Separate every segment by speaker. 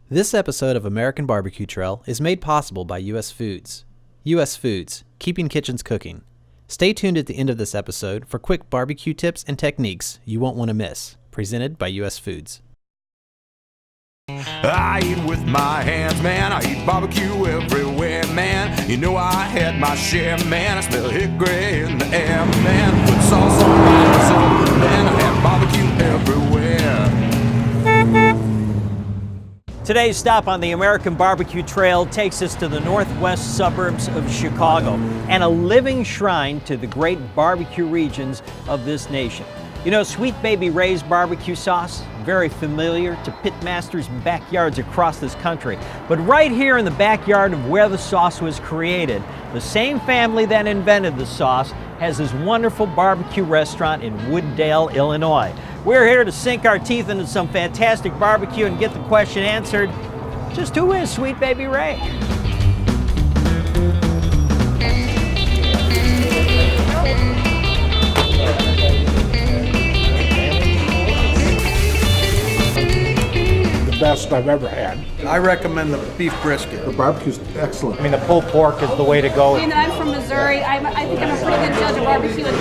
Speaker 1: This episode of American Barbecue Trail is made possible by U.S. Foods. U.S. Foods, keeping kitchens cooking. Stay tuned at the end of this episode for quick barbecue tips and techniques you won't want to miss. Presented by U.S. Foods.
Speaker 2: I eat with my hands, man. I eat barbecue everywhere, man. You know I had my share, man. I smell hickory in the air, man. Put sauce on my soul, man. I have barbecue everywhere.
Speaker 3: Today's stop on the American Barbecue Trail takes us to the northwest suburbs of Chicago and a living shrine to the great barbecue regions of this nation. You know, Sweet Baby Ray's barbecue sauce, very familiar to pitmasters' backyards across this country. But right here in the backyard of where the sauce was created, the same family that invented the sauce has this wonderful barbecue restaurant in Wooddale, Illinois. We're here to sink our teeth into some fantastic barbecue and get the question answered, just who is Sweet Baby Ray?
Speaker 4: Best I've ever had.
Speaker 5: I recommend the beef brisket.
Speaker 4: The barbecue's excellent.
Speaker 6: I mean, the pulled pork is the way to go.
Speaker 7: Being that I'm from Missouri, I think I'm a pretty good judge of barbecue, and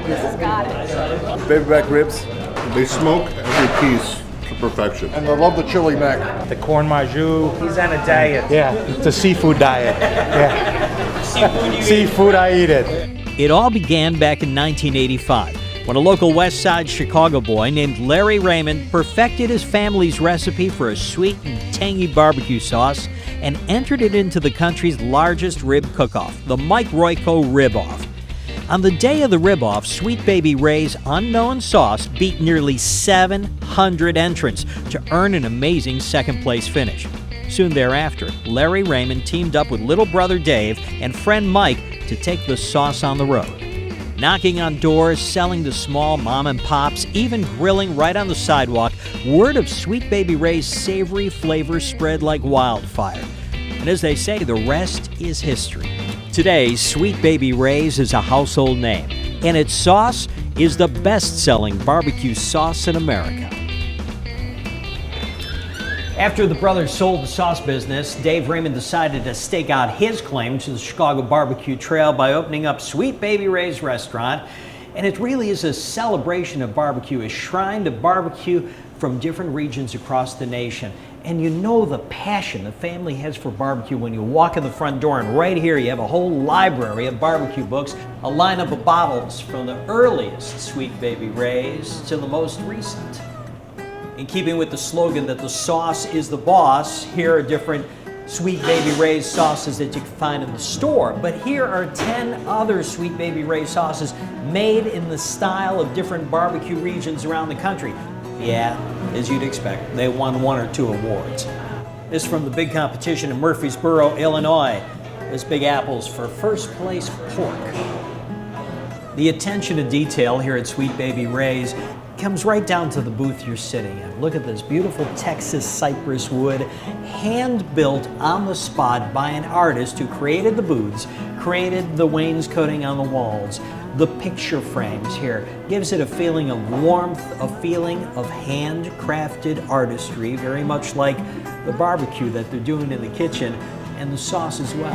Speaker 7: this has got it.
Speaker 5: Baby back ribs.
Speaker 4: They smoke every piece to perfection.
Speaker 5: And I love the chili mac.
Speaker 6: The corn majou.
Speaker 8: He's on a diet.
Speaker 6: Yeah, it's a seafood diet. Yeah. Seafood, I eat it.
Speaker 3: It all began back in 1985. When a local West Side Chicago boy named Larry Raymond perfected his family's recipe for a sweet and tangy barbecue sauce and entered it into the country's largest rib cook-off, the Mike Royko Rib-Off. On the day of the rib-off, Sweet Baby Ray's unknown sauce beat nearly 700 entrants to earn an amazing second-place finish. Soon thereafter, Larry Raymond teamed up with little brother Dave and friend Mike to take the sauce on the road. Knocking on doors, selling to small mom and pops, even grilling right on the sidewalk, word of Sweet Baby Ray's savory flavor spread like wildfire. And as they say, the rest is history. Today, Sweet Baby Ray's is a household name, and its sauce is the best-selling barbecue sauce in America. After the brothers sold the sauce business, Dave Raymond decided to stake out his claim to the Chicago Barbecue Trail by opening up Sweet Baby Ray's restaurant. And it really is a celebration of barbecue, a shrine to barbecue from different regions across the nation. And you know the passion the family has for barbecue when you walk in the front door, and right here you have a whole library of barbecue books, a lineup of bottles from the earliest Sweet Baby Ray's to the most recent. In keeping with the slogan that the sauce is the boss, here are different Sweet Baby Ray's sauces that you can find in the store. But here are 10 other Sweet Baby Ray's sauces made in the style of different barbecue regions around the country. Yeah, as you'd expect, they won 1 or 2 awards. This is from the big competition in Murfreesboro, Illinois. This Big Apple's for first place pork. The attention to detail here at Sweet Baby Ray's comes right down to the booth you're sitting in. Look at this beautiful Texas cypress wood, hand-built on the spot by an artist who created the booths, created the wainscoting on the walls. The picture frames here gives it a feeling of warmth, a feeling of handcrafted artistry, very much like the barbecue that they're doing in the kitchen, and the sauce as well.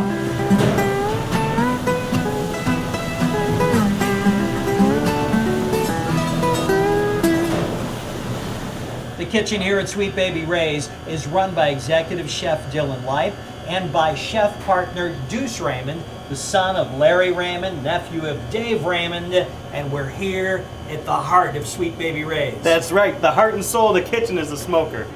Speaker 3: The kitchen here at Sweet Baby Ray's is run by executive chef Dylan Lipe and by chef partner Deuce Raymond, the son of Larry Raymond, nephew of Dave Raymond, and we're here at the heart of Sweet Baby Ray's.
Speaker 8: That's right. The heart and soul of the kitchen is the smoker.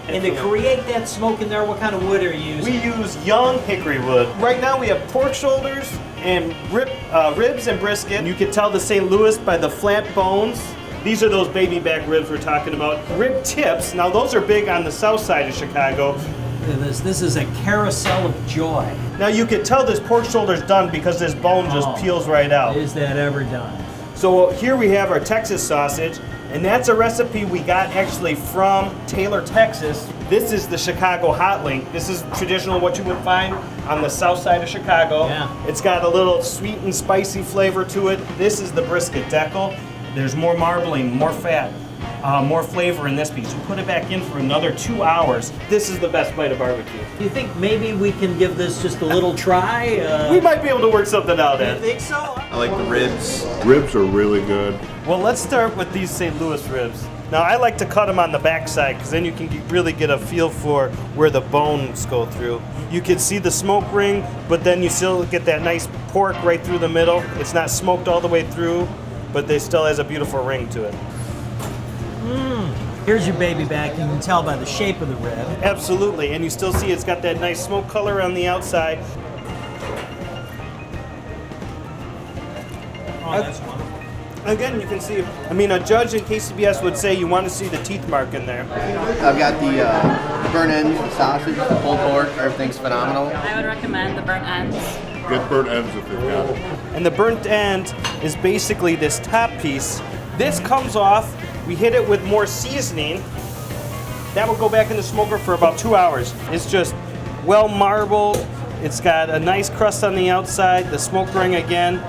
Speaker 3: And to create that smoke in there, what kind of wood are you using?
Speaker 8: We use young hickory wood. Right now we have pork shoulders and ribs and brisket. You can tell the St. Louis by the flat bones. These are those baby back ribs we're talking about. Rib tips, now those are big on the south side of Chicago.
Speaker 3: Look at this. This is a carousel of joy.
Speaker 8: Now you can tell this pork shoulder's done because this bone just peels right out.
Speaker 3: Is that ever done?
Speaker 8: So here we have our Texas sausage, and that's a recipe we got actually from Taylor, Texas. This is the Chicago Hot Link. This is traditional what you would find on the south side of Chicago.
Speaker 3: Yeah.
Speaker 8: It's got a little sweet and spicy flavor to it. This is the brisket decal. There's more marbling, more fat. more flavor in this piece. You put it back in for another 2 hours. This is the best bite of barbecue.
Speaker 3: Do you think maybe we can give this just a little try?
Speaker 8: We might be able to work something out,
Speaker 3: You
Speaker 8: Ed.
Speaker 3: think so?
Speaker 9: I like the ribs.
Speaker 4: Ribs are really good.
Speaker 8: Well, let's start with these St. Louis ribs. Now, I like to cut them on the backside because then you can really get a feel for where the bones go through. You can see the smoke ring, but then you still get that nice pork right through the middle. It's not smoked all the way through, but they still has a beautiful ring to it.
Speaker 3: Here's your baby back. You can tell by the shape of the rib.
Speaker 8: Absolutely, and you still see it's got that nice smoke color on the outside.
Speaker 3: Oh, that's wonderful.
Speaker 8: Again, you can see, I mean, a judge in KCBS would say you want to see the teeth mark in there.
Speaker 9: I've got the burnt ends, the sausage, the pulled pork. Everything's phenomenal.
Speaker 7: I would recommend the burnt ends.
Speaker 4: Get burnt ends if they've got it.
Speaker 8: And the burnt end is basically this top piece. This comes off, we hit it with more seasoning. That will go back in the smoker for about 2 hours. It's just well marbled. It's got a nice crust on the outside, the smoke ring again.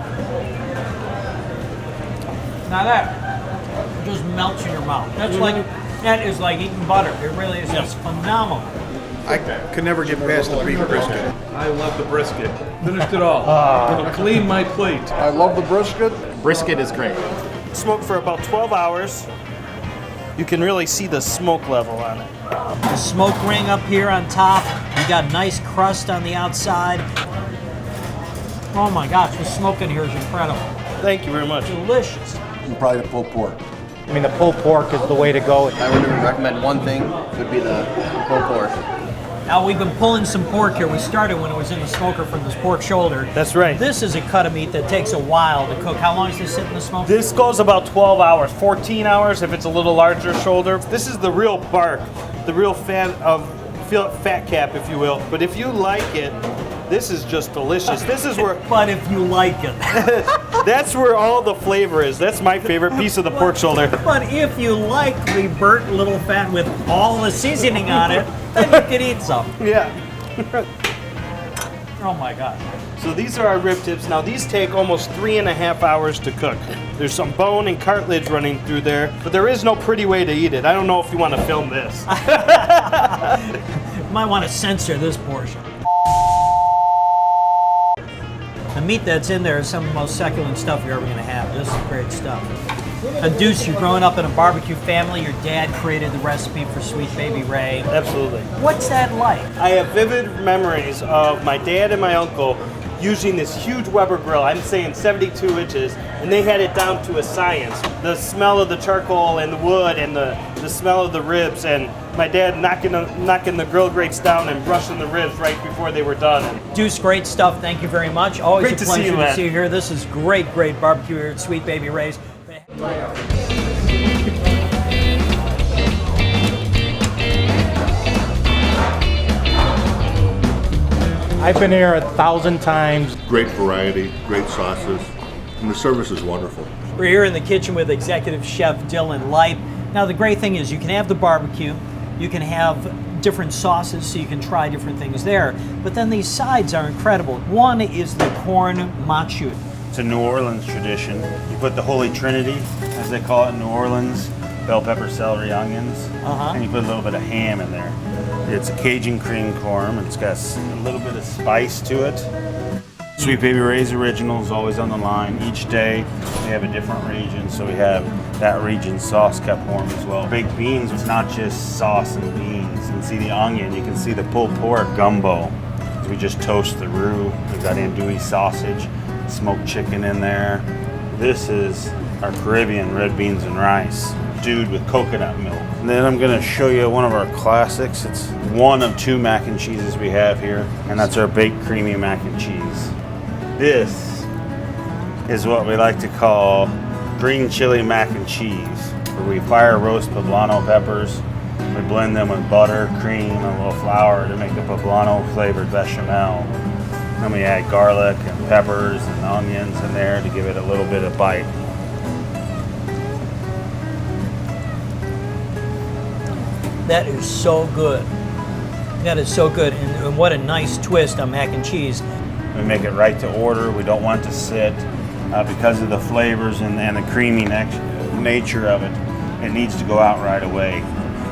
Speaker 3: Now that just melts in your mouth. That's that is like eating butter. It really is just phenomenal.
Speaker 5: I could never get past the beef brisket.
Speaker 10: I love the brisket. Finished it all. It'll clean my plate.
Speaker 5: I love the brisket.
Speaker 9: Brisket is great.
Speaker 8: Smoked for about 12 hours. You can really see the smoke level on it.
Speaker 3: The smoke ring up here on top. You got nice crust on the outside. Oh my gosh, the smoke in here is incredible.
Speaker 8: Thank you very much.
Speaker 3: Delicious.
Speaker 4: Probably the pulled pork.
Speaker 6: I mean, the pulled pork is the way to go.
Speaker 9: If I were to recommend one thing, it would be the pulled pork.
Speaker 3: Now we've been pulling some pork here. We started when it was in the smoker from this pork shoulder.
Speaker 8: That's right.
Speaker 3: This is a cut of meat that takes a while to cook. How long does this sit in the smoker?
Speaker 8: This goes about 12 hours, 14 hours if it's a little larger shoulder. This is the real bark, the real fat cap, if you will. But if you like it, this is just delicious. This is where,
Speaker 3: But if you like it.
Speaker 8: that's where all the flavor is. That's my favorite piece of the pork shoulder.
Speaker 3: But if you like the burnt little fat with all the seasoning on it, then you can eat some.
Speaker 8: Yeah.
Speaker 3: Oh my gosh.
Speaker 8: So these are our rib tips. Now these take almost 3.5 hours to cook. There's some bone and cartilage running through there, but there is no pretty way to eat it. I don't know if you want to film this.
Speaker 3: You might want to censor this portion. The meat that's in there is some of the most succulent stuff you're ever going to have. This is great stuff. Now, Deuce, you're growing up in a barbecue family. Your dad created the recipe for Sweet Baby Ray.
Speaker 8: Absolutely.
Speaker 3: What's that like?
Speaker 8: I have vivid memories of my dad and my uncle using this huge Weber grill, I'm saying 72 inches, and they had it down to a science. The smell of the charcoal and the wood and the smell of the ribs, and my dad knocking the grill grates down and brushing the ribs right before they were done.
Speaker 3: Deuce, great stuff. Thank you very much. Always
Speaker 8: Great
Speaker 3: a
Speaker 8: to see
Speaker 3: pleasure
Speaker 8: you,
Speaker 3: to
Speaker 8: man.
Speaker 3: see you here. This is great barbecue here at Sweet Baby Ray's.
Speaker 6: I've been here 1,000 times.
Speaker 4: Great variety, great sauces, and the service is wonderful.
Speaker 3: We're here in the kitchen with Executive Chef Dylan Light. Now the great thing is you can have the barbecue, you can have different sauces so you can try different things there, but then these sides are incredible. One is the corn machu.
Speaker 11: It's a New Orleans tradition. You put the Holy Trinity, as they call it in New Orleans, bell pepper, celery, onions, and you put a little bit of ham in there. It's a Cajun cream corn. It's got a little bit of spice to it. Sweet Baby Ray's original is always on the line. Each day we have a different region, so we have that region's sauce kept warm as well. Baked beans, it's not just sauce and beans. You can see the onion, you can see the pulled pork gumbo. We just toast the roux. We've got andouille sausage, smoked chicken in there. This is our Caribbean red beans and rice, stewed with coconut milk. And then I'm gonna show you one of our classics. It's one of two mac and cheeses we have here, and that's our baked creamy mac and cheese. This is what we like to call green chili mac and cheese, where we fire roast poblano peppers. We blend them with butter, cream, and a little flour to make a poblano flavored bechamel. Then we add garlic and peppers and onions in there to give it a little bit of bite.
Speaker 3: That is so good. That is so good, and what a nice twist on mac and cheese.
Speaker 11: We make it right to order. We don't want it to sit because of the flavors and the creamy nature of it. it needs to go out right away.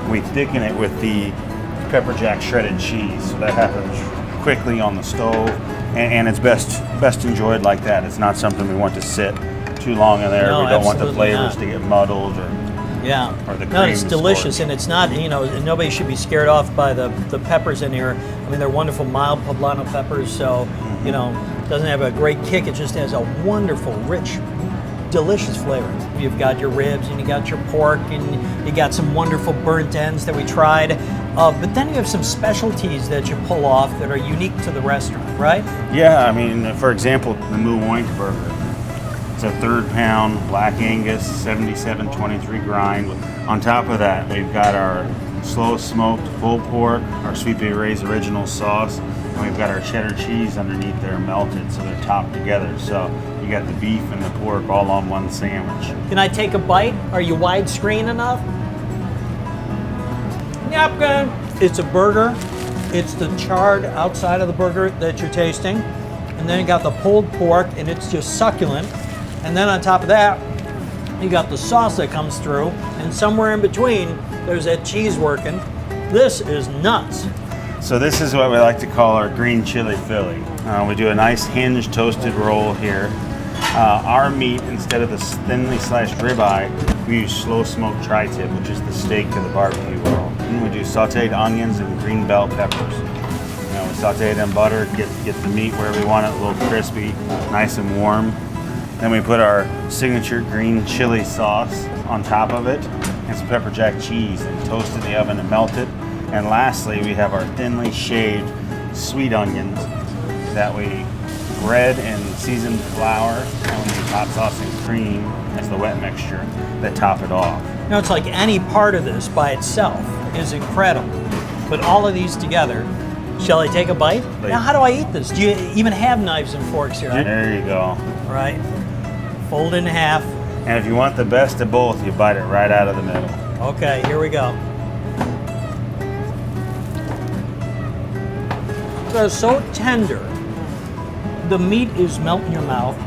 Speaker 11: We thicken it with the pepper jack shredded cheese, so that happens quickly on the stove, and it's best enjoyed like that. It's not something we want to sit too long in there.
Speaker 3: No,
Speaker 11: we don't want the
Speaker 3: absolutely
Speaker 11: flavors
Speaker 3: not.
Speaker 11: to get muddled or the
Speaker 3: No,
Speaker 11: cream
Speaker 3: it's
Speaker 11: to
Speaker 3: delicious,
Speaker 11: scorch.
Speaker 3: and it's not, nobody should be scared off by the peppers in here. I mean, they're wonderful mild poblano peppers, so, it doesn't have a great kick. It just has a wonderful, rich, delicious flavor. You've got your ribs, and you got your pork, and you got some wonderful burnt ends that we tried. But then you have some specialties that you pull off that are unique to the restaurant, right?
Speaker 11: Yeah, I mean, for example, the Moo Oink burger. It's a 3rd pound Black Angus 7723 grind. On top of that, we've got our slow smoked pulled pork, our Sweet Baby Ray's original sauce, and we've got our cheddar cheese underneath there melted, so they're topped together. So you got the beef and the pork all on one sandwich.
Speaker 3: Can I take a bite? Are you widescreen enough? Yep, good. It's a burger. It's the charred outside of the burger that you're tasting. And then you got the pulled pork, and it's just succulent. And then on top of that, you got the sauce that comes through. And somewhere in between, there's that cheese working. This is nuts.
Speaker 11: So this is what we like to call our green chili Philly. We do a nice hinged toasted roll here. Our meat, instead of the thinly sliced ribeye, we use slow smoked tri-tip, which is the steak of the barbecue world. And we do sauteed onions and green bell peppers. We saute it in butter, get the meat where we want it, a little crispy, nice and warm. Then we put our signature green chili sauce on top of it and some pepper jack cheese and toast in the oven and melt it. And lastly, we have our thinly shaved sweet onions that we bread and seasoned flour, and we use hot sauce and cream as the wet mixture that top it off.
Speaker 3: It's like any part of this by itself is incredible. But all of these together, shall I take a bite? Now, how do I eat this? Do you even have knives and forks here?
Speaker 11: There you go.
Speaker 3: Right. Fold it in half.
Speaker 11: And if you want the best of both, you bite it right out of the middle.
Speaker 3: Okay, here we go. They're so tender. The meat is melting in your mouth.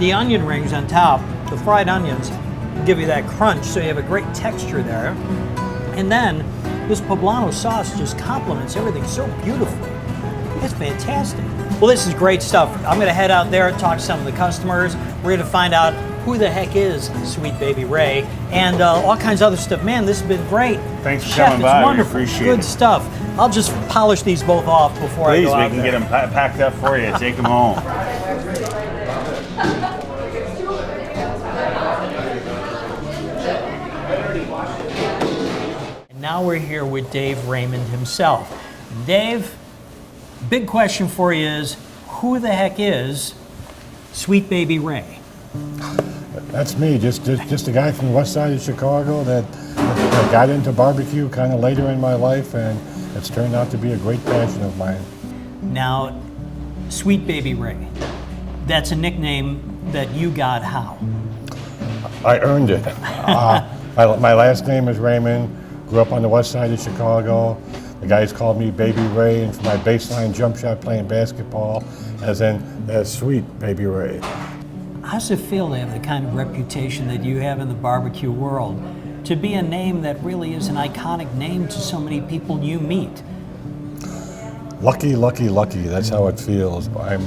Speaker 3: The onion rings on top, the fried onions, give you that crunch, so you have a great texture there. And then this poblano sauce just complements everything so beautifully. It's fantastic. Well, this is great stuff. I'm going to head out there and talk to some of the customers. We're going to find out who the heck is Sweet Baby Ray and all kinds of other stuff. Man, this has been great.
Speaker 11: Thanks for
Speaker 3: Chef,
Speaker 11: coming by.
Speaker 3: It's wonderful.
Speaker 11: We appreciate
Speaker 3: Good
Speaker 11: it.
Speaker 3: stuff. I'll just polish these both off before I
Speaker 11: Please,
Speaker 3: go
Speaker 11: we
Speaker 3: out
Speaker 11: can
Speaker 3: there.
Speaker 11: get them packed up for you. Take them home.
Speaker 3: And now we're here with Dave Raymond himself. And Dave, big question for you is, who the heck is Sweet Baby Ray?
Speaker 6: That's me, just a guy from the west side of Chicago that got into barbecue kind of later in my life, and it's turned out to be a great passion of mine.
Speaker 3: Now, Sweet Baby Ray, that's a nickname that you got how?
Speaker 6: I earned it. My last name is Raymond, grew up on the west side of Chicago. The guys called me Baby Ray, and for my baseline jump shot playing basketball, as Sweet Baby Ray.
Speaker 3: How does it feel to have the kind of reputation that you have in the barbecue world? To be a name that really is an iconic name to so many people you meet?
Speaker 6: Lucky, lucky, lucky. That's how it feels. I'm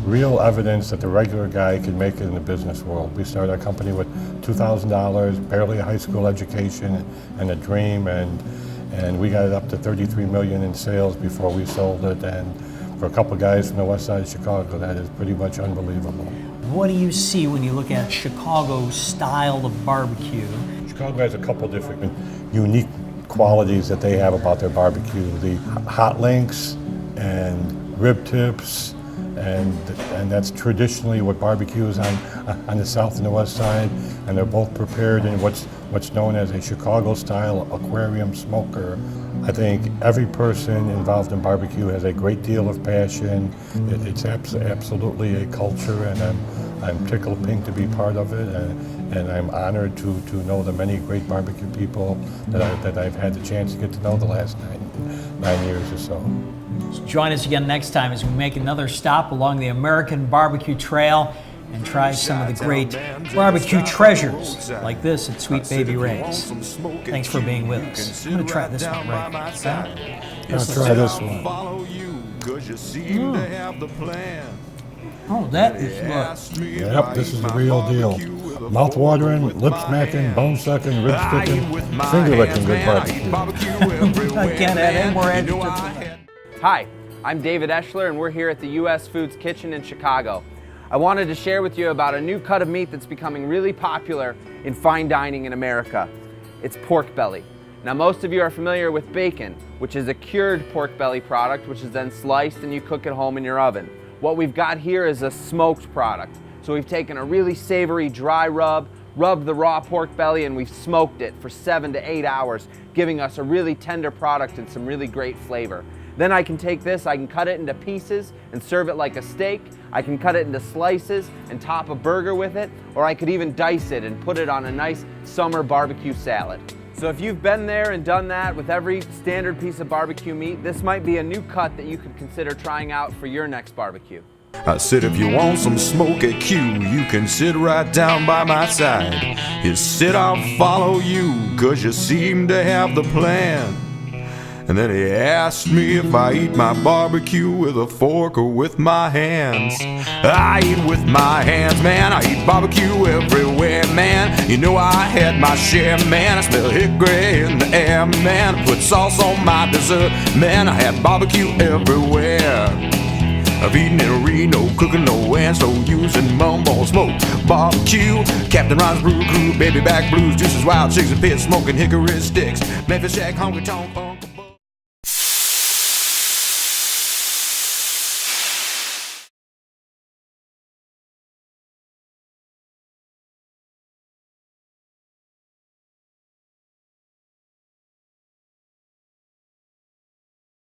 Speaker 6: real evidence that the regular guy can make it in the business world. We started our company with $2,000, barely a high school education, and a dream, and we got it up to $33 million in sales before we sold it. And for a couple guys from the west side of Chicago, that is pretty much unbelievable.
Speaker 3: What do you see when you look at Chicago's style of barbecue?
Speaker 6: Chicago has a couple different unique qualities that they have about their barbecue. The hot links and rib tips, and that's traditionally what barbecue is on the south and the west side, and they're both prepared in what's known as a Chicago-style aquarium smoker. I think every person involved in barbecue has a great deal of passion. It's absolutely a culture, and I'm tickled pink to be part of it, and I'm honored to know the many great barbecue people that I've had the chance to get to know the last nine years or so.
Speaker 3: Join us again next time as we make another stop along the American Barbecue Trail. and try some of the great barbecue treasures like this at Sweet Baby Ray's. Thanks for being with us. I'm going to try this one right now.
Speaker 6: I'll try this one.
Speaker 3: Oh, that is good.
Speaker 6: Yep, this is the real deal. Mouth-watering, lip-smacking, bone-sucking, rib-sticking, finger-licking good barbecue.
Speaker 3: I can't add any more adjectives.
Speaker 12: Hi, I'm David Eschler, and we're here at the US Foods Kitchen in Chicago. I wanted to share with you about a new cut of meat that's becoming really popular in fine dining in America. It's pork belly. Now, most of you are familiar with bacon, which is a cured pork belly product, which is then sliced and you cook at home in your oven. What we've got here is a smoked product. So we've taken a really savory dry rub, rubbed the raw pork belly, and we've smoked it for 7 to 8 hours, giving us a really tender product and some really great flavor. Then I can take this, I can cut it into pieces and serve it like a steak. I can cut it into slices and top a burger with it, or I could even dice it and put it on a nice summer barbecue salad. So if you've been there and done that with every standard piece of barbecue meat, this might be a new cut that you could consider trying out for your next barbecue.
Speaker 2: I said if you want some smoky Q, you can sit right down by my side. You said I'll follow you, 'cause you seem to have the plan. And then he asked me if I eat my barbecue with a fork or with my hands. I eat with my hands, man. I eat barbecue everywhere, man. You know I had my share, man. I smell hickory in the air, man. Put sauce on my dessert, man. I had barbecue everywhere. I've eaten in Reno, cooking no ants, no using mumbo smoke. Barbecue, Captain Ron's Brew Crew, baby back blues, juices, wild chicks and pits, smoking hickory sticks. Memphis Jack, honky tonk.